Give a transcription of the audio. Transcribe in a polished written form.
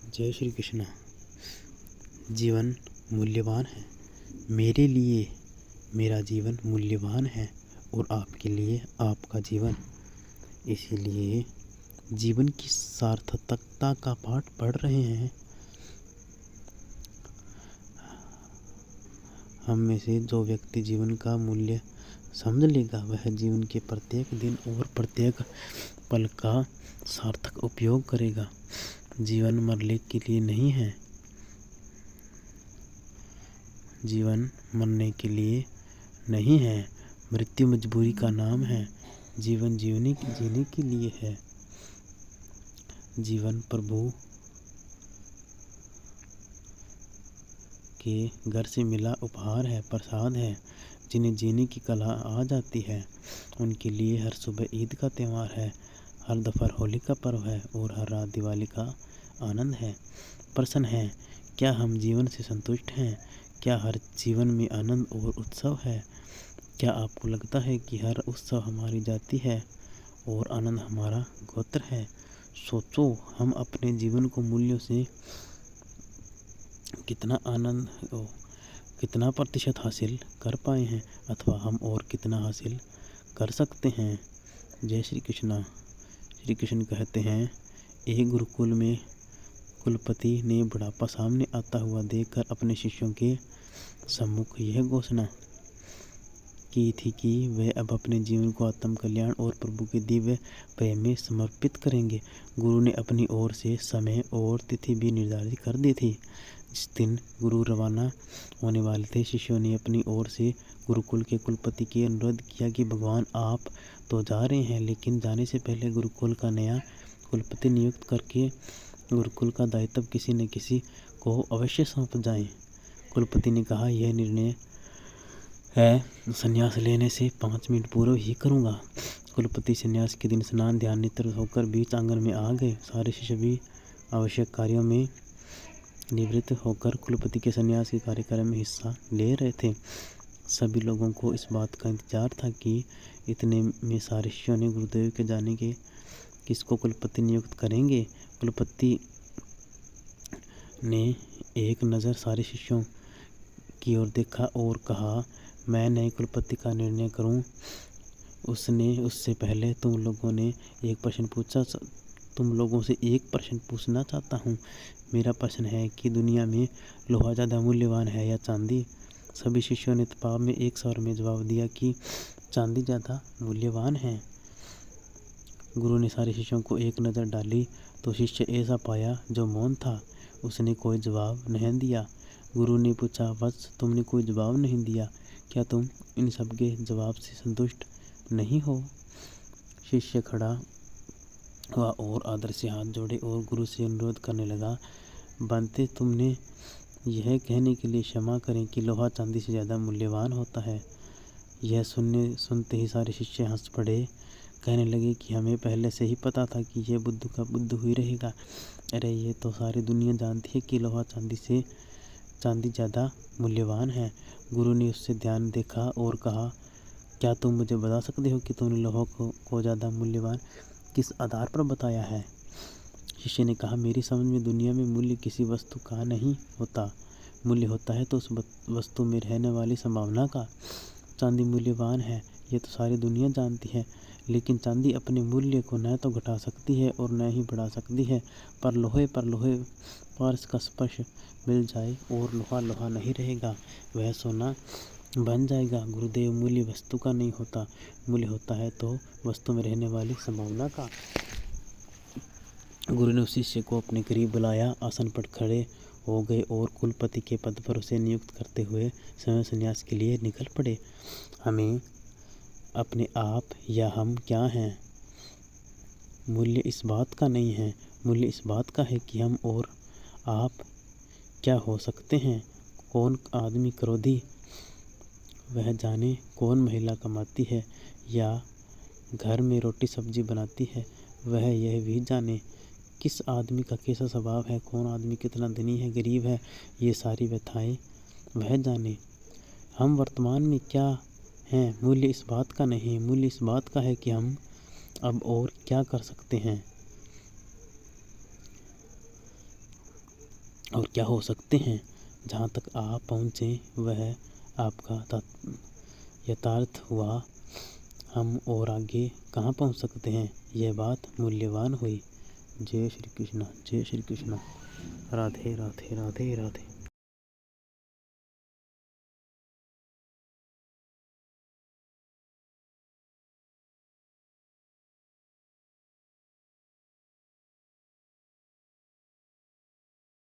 जय श्री कृष्ण। जीवन मूल्यवान है। मेरे लिए मेरा जीवन मूल्यवान है और आपके लिए आपका जीवन। इसीलिए जीवन की सार्थकता का पाठ पढ़ रहे हैं। हम में से जो व्यक्ति जीवन का मूल्य समझ लेगा वह जीवन के प्रत्येक दिन और प्रत्येक पल का सार्थक उपयोग करेगा। जीवन मरने के लिए नहीं है। जीवन मरने के लिए नहीं है। मृत्यु मजबूरी का नाम है। जीवन जीने के लिए है। जीवन प्रभु के घर से मिला उपहार है, प्रसाद है। जिन्हें जीने की कला आ जाती है उनके लिए हर सुबह ईद का त्यौहार है, हर दोपहर होली का पर्व है और हर रात दिवाली का आनंद है। प्रश्न है, क्या हम जीवन से संतुष्ट हैं? क्या हर जीवन में आनंद और उत्सव है? क्या आपको लगता है कि हर उत्सव हमारी जाति है और आनंद हमारा गोत्र है? सोचो, हम अपने जीवन को मूल्यों से कितना प्रतिशत हासिल कर पाए हैं अथवा हम और कितना हासिल कर सकते हैं। जय श्री कृष्णा। श्री कृष्ण कहते हैं, एक गुरुकुल में कुलपति ने बुढ़ापा सामने आता हुआ देखकर अपने शिष्यों के सम्मुख यह घोषणा की थी कि वे अब अपने जीवन को आत्म कल्याण और प्रभु के दिव्य प्रेम में समर्पित करेंगे। गुरु ने अपनी ओर से समय और तिथि भी निर्धारित कर दी थी। जिस दिन गुरु रवाना होने वाले थे, शिष्यों ने अपनी ओर से गुरुकुल के कुलपति के अनुरोध किया कि भगवान, आप तो जा रहे हैं, लेकिन जाने से पहले गुरुकुल का नया कुलपति नियुक्त करके गुरुकुल का दायित्व किसी न किसी को अवश्य सौंप जाएं। कुलपति ने कहा, यह निर्णय है संन्यास लेने से 5 मिनट पूर्व ही करूँगा। कुलपति संन्यास के दिन स्नान ध्यान निवृत्त होकर बीच आंगन में आ गए। सारे शिष्य भी आवश्यक कार्यों में निवृत्त होकर कुलपति के संन्यास के कार्यक्रम में हिस्सा ले रहे थे। सभी लोगों को इस बात का इंतजार था कि इतने में सारे शिष्यों ने गुरुदेव के जाने के किसको कुलपति नियुक्त करेंगे। कुलपति ने एक नज़र सारे शिष्यों की ओर देखा और कहा, मैं नए कुलपति का निर्णय करूं उससे पहले तुम लोगों से एक प्रश्न पूछना चाहता हूं। मेरा प्रश्न है कि दुनिया में लोहा ज़्यादा मूल्यवान है या चांदी? सभी शिष्यों ने दबाव में एक स्वर में जवाब दिया कि चांदी ज़्यादा मूल्यवान है। गुरु ने सारे शिष्यों को एक नज़र डाली तो शिष्य ऐसा पाया जो मौन था। उसने कोई जवाब नहीं दिया। गुरु ने पूछा, वत्स, तुमने कोई जवाब नहीं दिया, क्या तुम इन सब के जवाब से संतुष्ट नहीं हो? शिष्य खड़ा हुआ और आदर से हाथ जोड़े और गुरु से अनुरोध करने लगा, बनते, तुमने यह कहने के लिए क्षमा करें कि लोहा चांदी से ज़्यादा मूल्यवान होता है। यह सुनते ही सारे शिष्य हंस पड़े। कहने लगे कि हमें पहले से ही पता था कि यह बुद्धू का बुद्धू ही रहेगा। अरे, ये तो सारी दुनिया जानती है कि लोहा चांदी ज़्यादा मूल्यवान है। गुरु ने उससे ध्यान देखा और कहा, क्या तुम मुझे बता सकते हो कि तुमने लोहा को ज़्यादा मूल्यवान किस आधार पर बताया है? शिष्य ने कहा, मेरी समझ में दुनिया में मूल्य किसी वस्तु का नहीं होता। मूल्य होता है तो उस वस्तु में रहने वाली संभावना का। चांदी मूल्यवान है, ये तो सारी दुनिया जानती है, लेकिन चांदी अपने मूल्य को न तो घटा सकती है और न ही बढ़ा सकती है। पर लोहे पर इसका स्पर्श मिल जाए और लोहा लोहा नहीं रहेगा, वह सोना बन जाएगा। गुरुदेव, मूल्य वस्तु का नहीं होता, मूल्य होता है तो वस्तु में रहने वाली संभावना का। गुरु ने उस शिष्य को अपने करीब बुलाया, आसन पर खड़े हो गए और कुलपति के पद पर उसे नियुक्त करते हुए स्वयं संन्यास के लिए निकल पड़े। हमें अपने आप या हम क्या हैं, मूल्य इस बात का नहीं है। मूल्य इस बात का है कि हम और आप क्या हो सकते हैं। कौन आदमी क्रोधी, वह जाने। कौन महिला कमाती है या घर में रोटी सब्जी बनाती है, वह यह भी जाने। किस आदमी का कैसा स्वभाव है, कौन आदमी कितना धनी है, गरीब है, ये सारी व्यथाएं वह जाने। हम वर्तमान में क्या हैं, मूल्य इस बात का नहीं। मूल्य इस बात का है कि हम अब और क्या कर सकते हैं। और क्या हो सकते हैं। जहाँ तक आप पहुँचे वह आपका यथार्थ हुआ, हम और आगे कहाँ पहुँच सकते हैं। यह बात मूल्यवान हुई। जय श्री कृष्ण, जय श्री कृष्ण। राधे राधे राधे राधे।